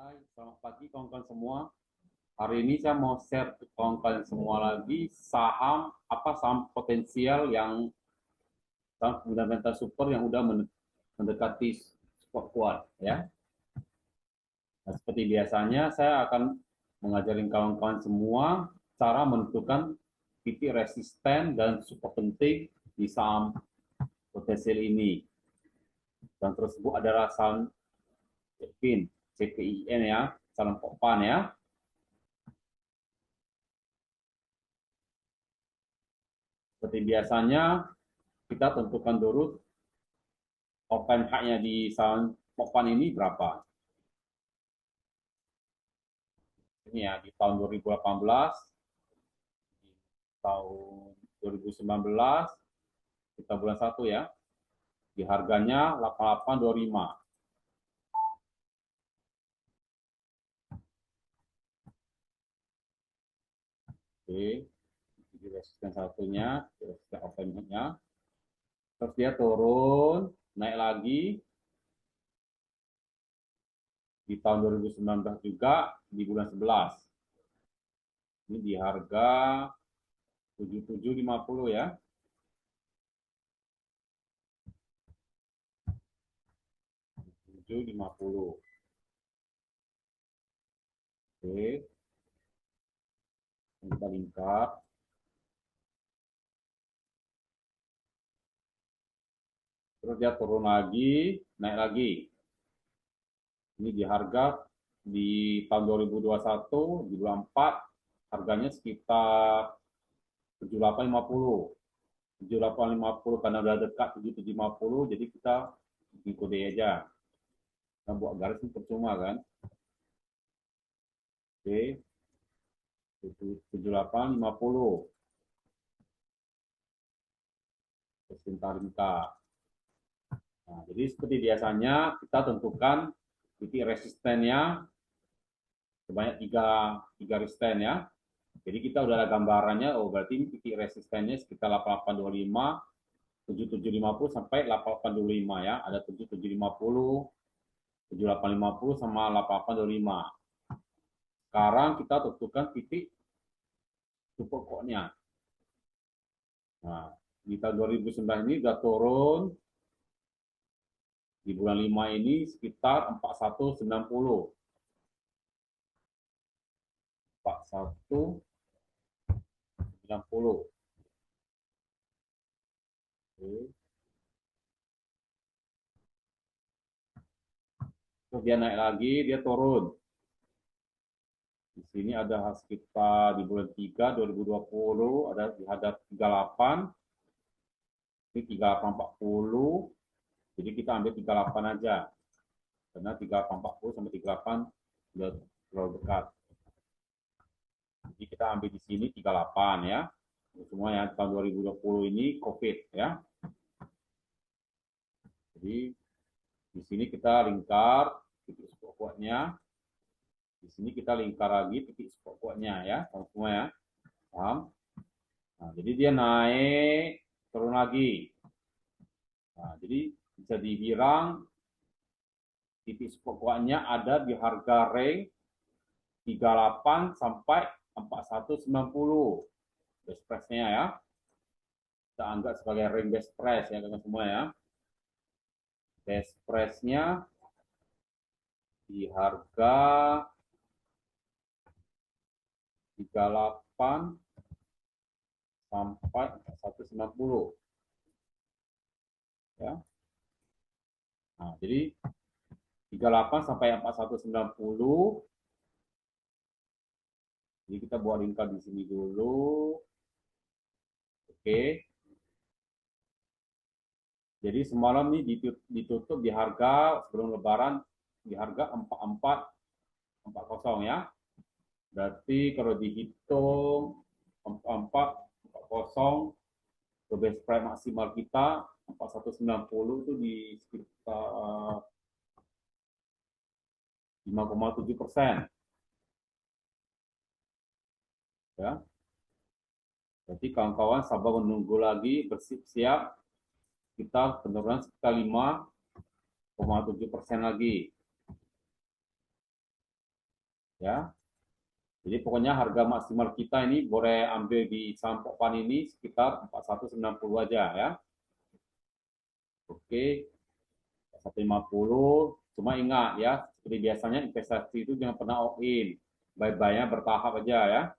Hai, selamat pagi kawan-kawan semua. Hari ini saya mau share ke kawan-kawan semua lagi saham potensial yang saham fundamental super yang udah mendekati support kuat ya. Nah, seperti biasanya saya akan mengajarin kawan-kawan semua cara menentukan titik resisten dan support penting di saham potensial ini. Dan tersebut adalah saham CPIN ya, saham Pokpan ya. Seperti biasanya kita tentukan dulu all-time high-nya di saham Pokpan ini berapa. Ini ya, di tahun 2018, di tahun 2019, kita bulan 1 ya, di harganya 8825. Oke, di resisten satunya, resisten all-time high-nya. Terus dia turun, naik lagi di tahun 2019 juga di bulan 11. Ini di harga 7750 ya. 7750. Oke, kita lingkar. Terus dia turun lagi, naik lagi. Ini di harga di tahun 2021, di bulan 4, harganya sekitar 7850. 7850 karena udah dekat 7750, jadi kita ikuti aja. Kita buat garis ini percuma kan. Oke, 7850. Terus Nah, jadi seperti biasanya kita tentukan titik resistennya sebanyak tiga resisten ya. Jadi kita udah ada gambarannya, oh berarti ini titik resistennya sekitar 8825, 7750 sampai 8825 ya. Ada 7750, 7850 sama 8825. Sekarang kita tentukan titik support core-nya. Nah, di tahun 2009 ini sudah turun, di bulan 5 ini sekitar 4190. 4190. Oke. Terus dia naik lagi, dia turun. Di sini ada sekitar di bulan 3 2020 ada di hadap 38. Ini 3840. Jadi kita ambil 38 aja. Karena 3840 sampai 38 sudah terlalu dekat. Jadi kita ambil di sini 38 ya. Semua yang tahun 2020 ini COVID ya. Jadi di sini kita lingkar titik support kuatnya. Di sini kita lingkar lagi titik support kuatnya ya, semua ya. Paham? Nah, jadi dia naik, turun lagi. Nah, jadi bisa dibilang titik support kuatnya ada di harga range 38 sampai 4190. Best price-nya ya. Kita anggap sebagai range best price ya teman semua ya. Best price-nya di harga 38 sampai 4190 ya. Nah, jadi 38 sampai 4190. Jadi kita buat lingkar di sini dulu. Oke. Jadi semalam nih ditutup di harga sebelum lebaran di harga 4440 ya. Berarti kalau dihitung 4440 ke best price maksimal kita 4190 itu di sekitar 5,7%. Ya. Jadi kawan-kawan sabar menunggu lagi, bersiap-siap kita penurunan sekitar 5,7% lagi. Ya. Jadi pokoknya harga maksimal kita ini boleh ambil di saham Pokpan ini sekitar 4190 aja ya. Oke, 150. Cuma ingat ya, seperti biasanya investasi itu jangan pernah all in. Buy-buy-nya bertahap aja ya.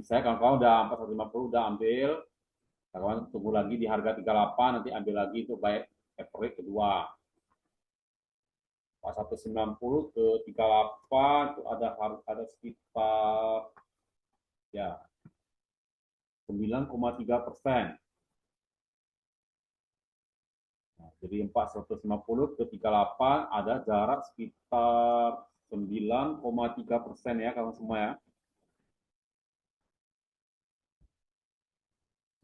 Misalnya kalau udah 4150 udah ambil, kawan tunggu lagi di harga 38 nanti ambil lagi itu buy average kedua. 190 ke 38 itu ada sekitar ya 9,3%. Nah, jadi 450 ke 38 ada jarak sekitar 9,3% ya kawan semua ya.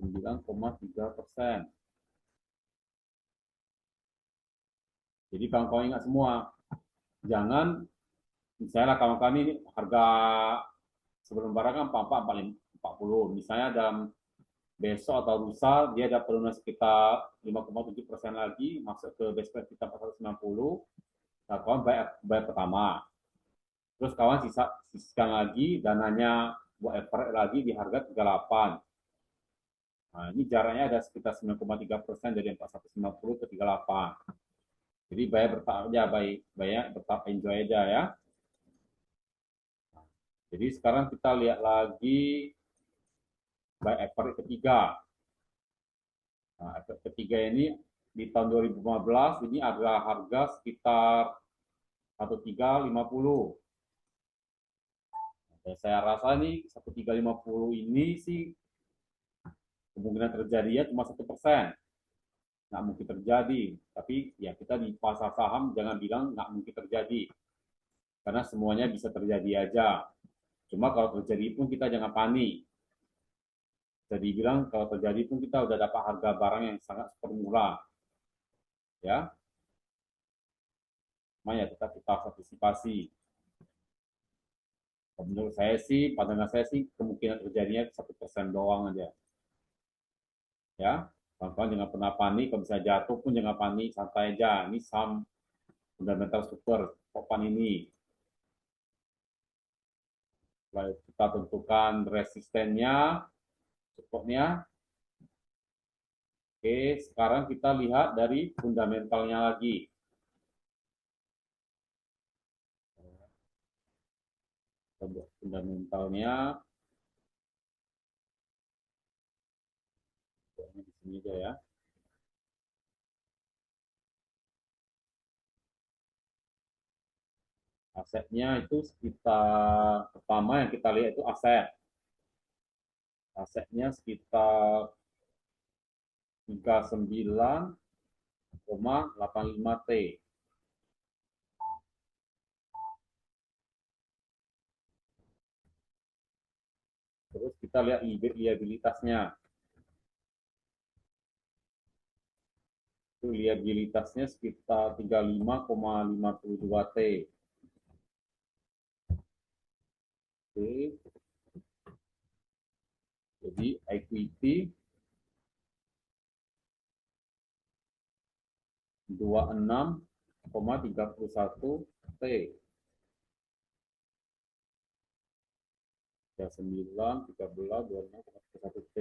9,3%. Jadi kawan-kawan ingat semua, jangan misalnya kawan-kawan ini harga sebelum barang kan 40. Misalnya dalam besok atau lusa dia ada penurunan sekitar 5,7% lagi masuk ke base price kita 490. Nah, kawan bayar pertama. Terus kawan sisihkan lagi dananya buat average lagi di harga 38. Nah, ini jaraknya ada sekitar 9,3% dari 4190 ke 38. Jadi bayar bertahap aja, bayar bertahap enjoy aja ya. Jadi sekarang kita lihat lagi buy average ketiga. Nah, average ketiga ini di tahun 2015 ini ada harga sekitar 1350. Nah, saya rasa nih 1350 ini sih kemungkinan terjadinya cuma 1%. Nggak mungkin terjadi. Tapi ya kita di pasar saham jangan bilang nggak mungkin terjadi. Karena semuanya bisa terjadi aja. Cuma kalau terjadi pun kita jangan panik. Jadi bilang kalau terjadi pun kita udah dapat harga barang yang sangat super murah. Ya, makanya tetap kita harus antisipasi. Menurut saya sih, pandangan saya sih kemungkinan terjadinya 1% doang aja. Ya, kawan-kawan jangan pernah panik. Kalau bisa jatuh pun jangan panik, santai aja. Ini saham fundamental super Pokpan ini. Lalu kita tentukan resistennya, supportnya. Oke, sekarang kita lihat dari fundamentalnya lagi. Fundamentalnya di sini aja ya. Asetnya itu sekitar, pertama yang kita lihat itu aset. Asetnya sekitar 39,85 T. Terus kita lihat liabilitasnya. Itu liabilitasnya sekitar 35,52 T. Oke. Jadi equity 26,31 T. 39, 13, 26,31 T.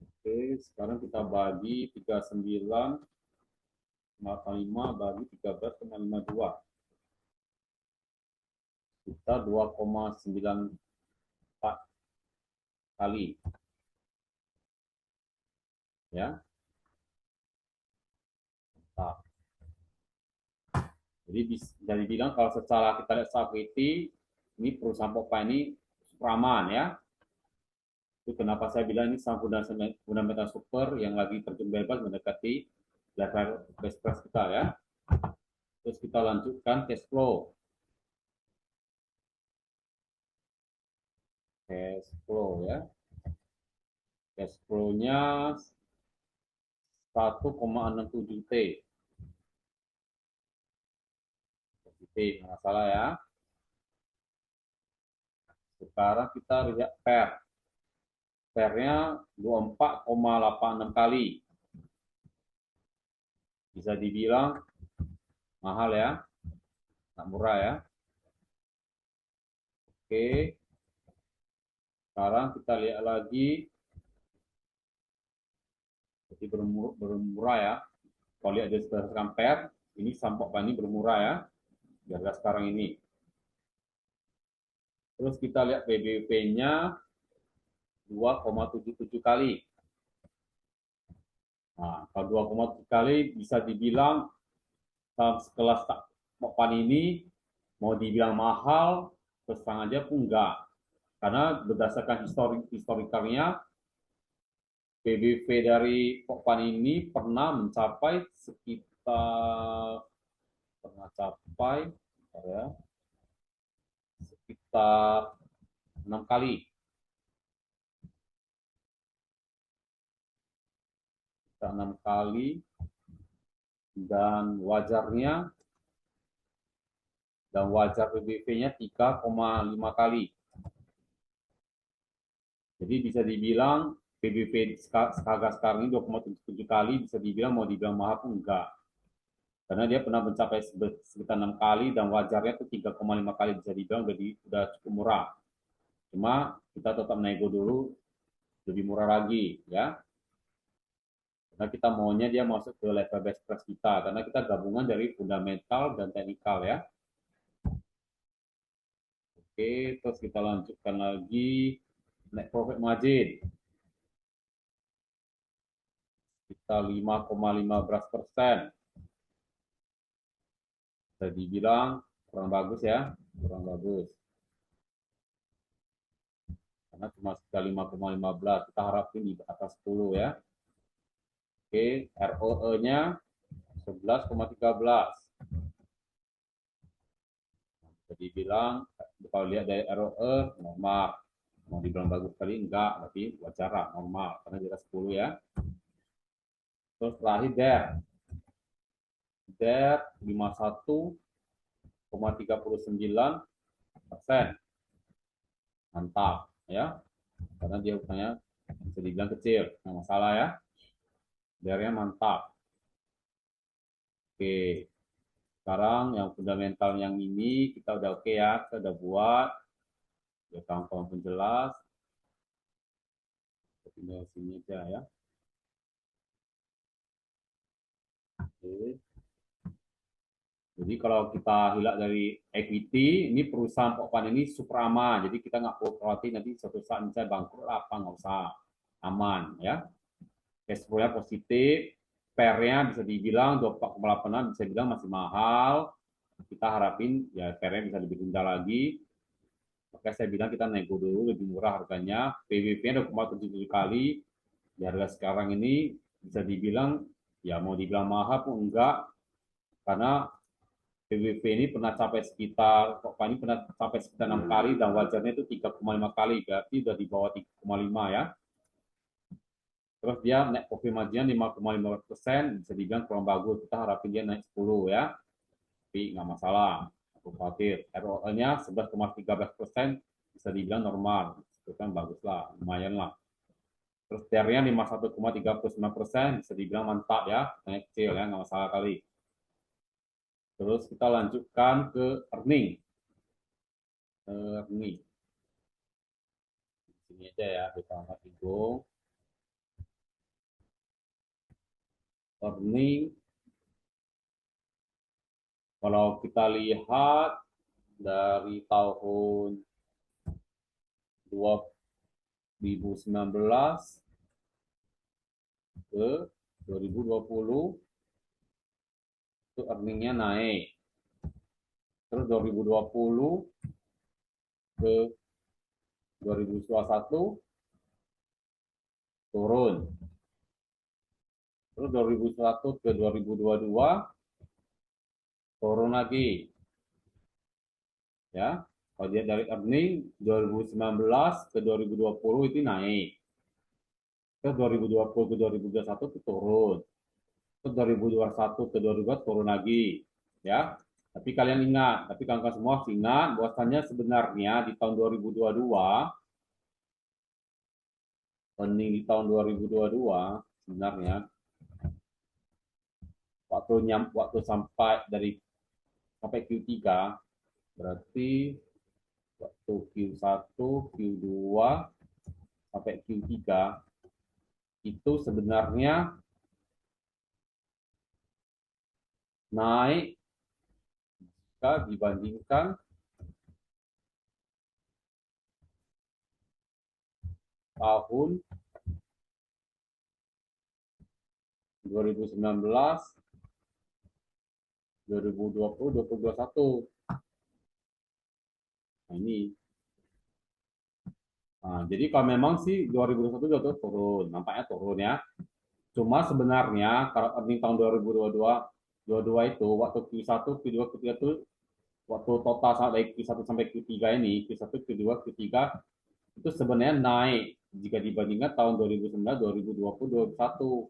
Oke, sekarang kita bagi 39,85 bagi 13,52. Kita 2,94 kali. Ya. Nah, jadi bisa dibilang kalau secara kita lihat equity, ini perusahaan Pokpan ini super aman ya. Itu kenapa saya bilang ini saham fundamental super yang lagi terjun bebas mendekati level best price kita ya. Terus kita lanjutkan cash flow. Cash flow ya. Cash flow-nya 1,67 T. T, nggak salah ya. Sekarang kita lihat PER. PER-nya 24,86 kali. Bisa dibilang mahal ya. Nggak murah ya. Oke. Sekarang kita lihat lagi. Jadi bermurah ya. Kalau lihat dari berdasarkan PER, ini Sampok Pani bermurah ya. Di harga sekarang ini. Terus kita lihat PBV-nya 2,77 kali. Nah, kalau 2,7 kali bisa dibilang sekelas Sampok Pani ini mau dibilang mahal, terus terang aja pun enggak. Karena berdasarkan historikalnya, PBV dari Pokpan ini pernah mencapai sekitar ya, sekitar 6 kali. Sekitar 6 kali dan wajar PBV-nya 3,5 kali. Jadi bisa dibilang PBV harga sekarang ini 2,77 kali, bisa dibilang mau dibilang mahal pun enggak. Karena dia pernah mencapai sekitar 6 kali dan wajarnya itu 3,5 kali, bisa dibilang udah cukup murah. Cuma kita tetap nego dulu lebih murah lagi ya. Karena kita maunya dia masuk ke level best price kita, karena kita gabungan dari fundamental dan teknikal ya. Oke, terus kita lanjutkan lagi net profit margin. Kita 5,15%. Bisa dibilang kurang bagus ya, kurang bagus. Karena cuma sekitar 5,15, kita harapin di atas 10 ya. Oke, ROE-nya 11,13. Jadi bilang kalau lihat dari ROE normal, mau dibilang bagus kali enggak, tapi wajar lah, normal karena di atas 10 ya. Terus terakhir DER 51,39%. Mantap ya. Karena dia hutangnya bisa dibilang kecil, nggak masalah ya. DER-nya mantap. Oke. Sekarang yang fundamental yang ini kita udah oke ya, kita udah buat. Ya kawan-kawan pun jelas. Tinggal sini aja ya. Oke. Jadi kalau kita hilang dari equity, ini perusahaan Pokpan ini super aman. Jadi kita nggak perlu khawatir nanti suatu saat misalnya bangkrut apa, nggak usah. Aman ya. Cash flow-nya positif, PER-nya bisa dibilang 24,8 bisa dibilang masih mahal. Kita harapin ya PER-nya bisa lebih rendah lagi. Makanya saya bilang kita nego dulu lebih murah harganya. PBV-nya 2,77 kali. Di harga sekarang ini bisa dibilang ya mau dibilang mahal pun enggak, karena PBV ini pernah capai sekitar, ini pernah capai sekitar 6 kali dan wajarnya itu 3,5 kali, berarti sudah di bawah 3,5 ya. Terus dia net profit margin 5,5%, bisa dibilang kurang bagus, kita harapin dia naik 10 ya, tapi nggak masalah, aku khawatir. ROE-nya 11,13%, bisa dibilang normal, itu kan bagus lah, lumayan lah. Terus TR-nya 51,39%, bisa dibilang mantap ya, naik kecil ya, nggak masalah kali. Terus kita lanjutkan ke earning. Earning. Sini aja ya, kita angkat hidung. Earning. Kalau kita lihat dari tahun 2019 ke 2020 itu earningnya naik. Terus 2020 ke 2021 turun. Terus 2021 ke 2022 turun lagi. Ya, kalau dia dari earning 2019 ke 2020 itu naik. Terus 2020 ke 2021 itu turun. Terus 2021 ke 2022 turun lagi. Ya, tapi kalian ingat, tapi kawan-kawan semua ingat bahwasannya sebenarnya di tahun 2022, earning di tahun 2022 sebenarnya waktu sampai Q3 berarti waktu Q1, Q2 sampai Q3 itu sebenarnya naik jika dibandingkan tahun 2019, 2020, 2021. Nah, ini. Nah, jadi kalau memang sih 2021 udah turun, nampaknya turun ya. Cuma sebenarnya kalau earning tahun 2022 itu waktu Q1, Q2, Q3 itu waktu total dari Q1 sampai Q3 ini, Q1, Q2, Q3 itu sebenarnya naik jika dibandingkan tahun 2019, 2020, 2021.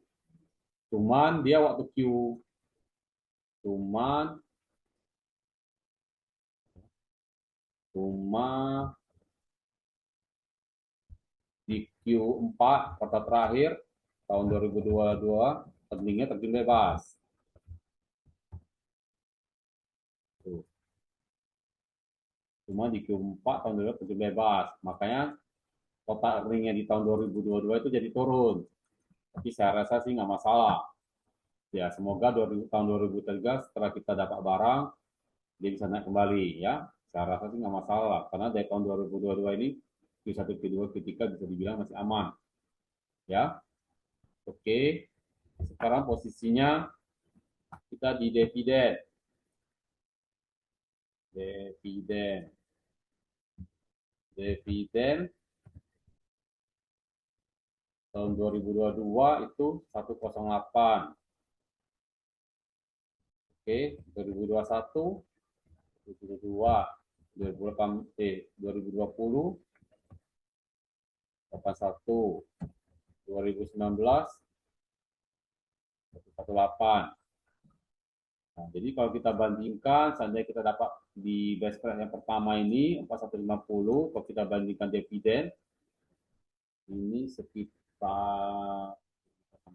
Cuman dia waktu cuman cuma di Q4 kuartal terakhir tahun 2022 earningnya terjun bebas. Tuh. Cuma di Q4 tahun 2022 terjun bebas. Makanya total earningnya di tahun 2022 itu jadi turun. Tapi saya rasa sih nggak masalah. Ya, semoga tahun 2023 setelah kita dapat barang, dia bisa naik kembali ya. Saya rasa sih nggak masalah. Karena dari tahun 2022 ini, Q1, Q2, Q3 bisa dibilang masih aman. Ya, oke. Sekarang posisinya kita di dividen. Dividen. Dividen tahun 2022 itu 108. Oke, 2021, 2022, 2020, 81, 2019, 118. Nah, jadi kalau kita bandingkan, seandainya kita dapat di best price yang pertama ini 4150, kalau kita bandingkan dividen ini sekitar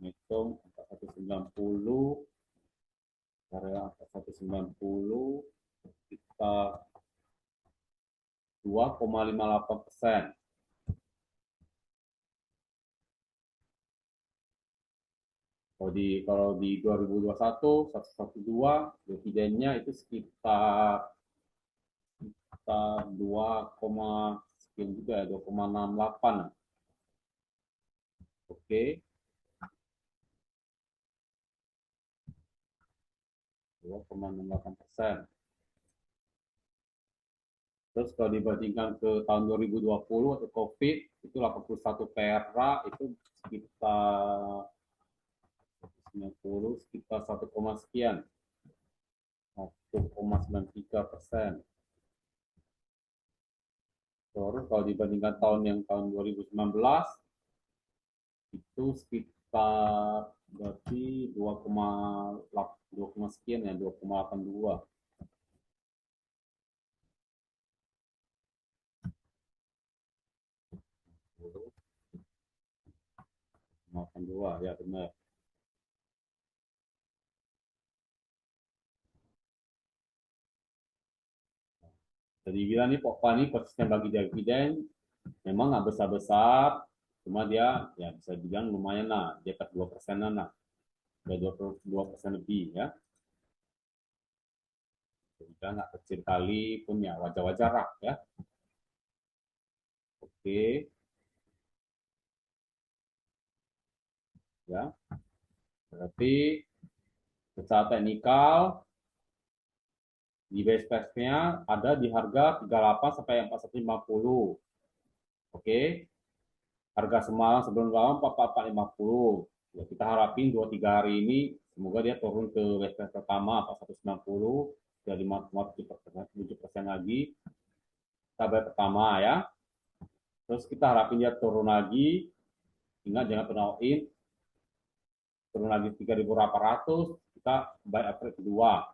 hitung 4190 karya 4190 sekitar 2,58%. Kalau di 2021 112 dividennya itu sekitar 2, sekian juga ya 2,68. Oke. 2,68%. Terus kalau dibandingkan ke tahun 2020 atau COVID itu 81 perak itu sekitar 90 sekitar 1, sekian 1,93%. Terus kalau dibandingkan tahun 2019 itu sekitar berarti 2, sekian ya 2,82. 82 ya benar. Jadi bilang nih Pokpa ini konsisten bagi dividen memang nggak besar-besar, cuma dia ya bisa dibilang lumayan lah, di atas 2%-an lah, udah 22% lebih ya. Jadi nggak kecil kali pun ya wajar-wajar lah ya. Oke ya, berarti secara teknikal di base price-nya ada di harga 38 sampai 4150. Oke. Harga semalam sebelum lawan 4450. Ya, kita harapin 2-3 hari ini semoga dia turun ke base price pertama 4190 dari 5,7% lagi. Kita bayar pertama ya. Terus kita harapin dia turun lagi. Ingat jangan pernah all in. Turun lagi 3.800, kita buy average kedua.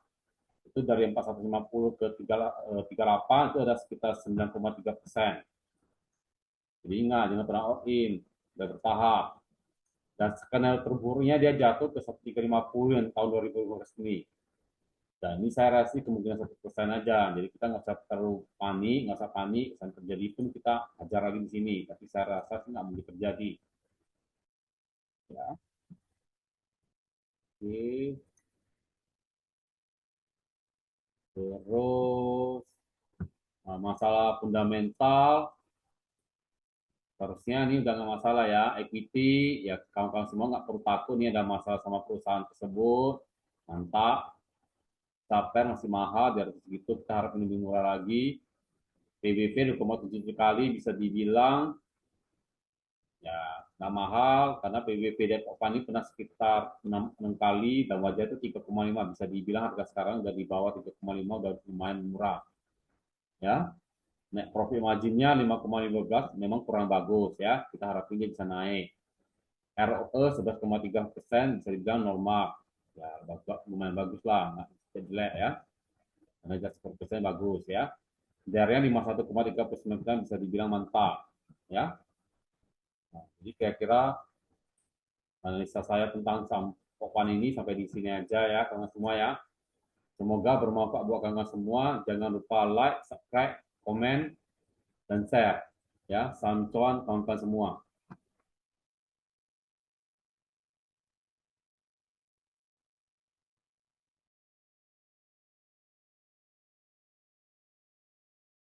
Itu dari 4150 ke 38 itu ada sekitar 9,3%. Jadi ingat jangan pernah all in, sudah bertahap. Dan skenario terburuknya dia jatuh ke 1350 yang tahun 2015 ini. Dan ini saya rasa kemungkinan 1% aja. Jadi kita nggak usah terlalu panik, nggak usah panik. Misalnya terjadi pun kita ajar lagi di sini. Tapi saya rasa sih nggak mungkin terjadi. Ya, oke. Terus masalah fundamental, harusnya ini udah nggak masalah ya. Equity, ya kawan-kawan semua nggak perlu takut nih ada masalah sama perusahaan tersebut. Mantap. Saper masih mahal, di atas segitu kita harap lebih murah lagi. PBV 2,7 kali bisa dibilang ya nggak mahal karena PBV Depok ini pernah sekitar 6 kali dan wajah itu 3,5 bisa dibilang harga sekarang udah di bawah 3,5 udah lumayan murah ya. Net profit marginnya 5,15 memang kurang bagus ya, kita harapin dia bisa naik. ROE 11,3% bisa dibilang normal ya, lumayan bagus lah, nggak jelek ya, karena 10% bagus ya. DER-nya 51,39% bisa dibilang mantap ya. Nah, jadi kira-kira analisa saya tentang Pokpan ini sampai di sini aja ya kawan semua ya. Semoga bermanfaat buat kawan semua. Jangan lupa like, subscribe, komen, dan share ya. Salam cuan kawan-kawan semua.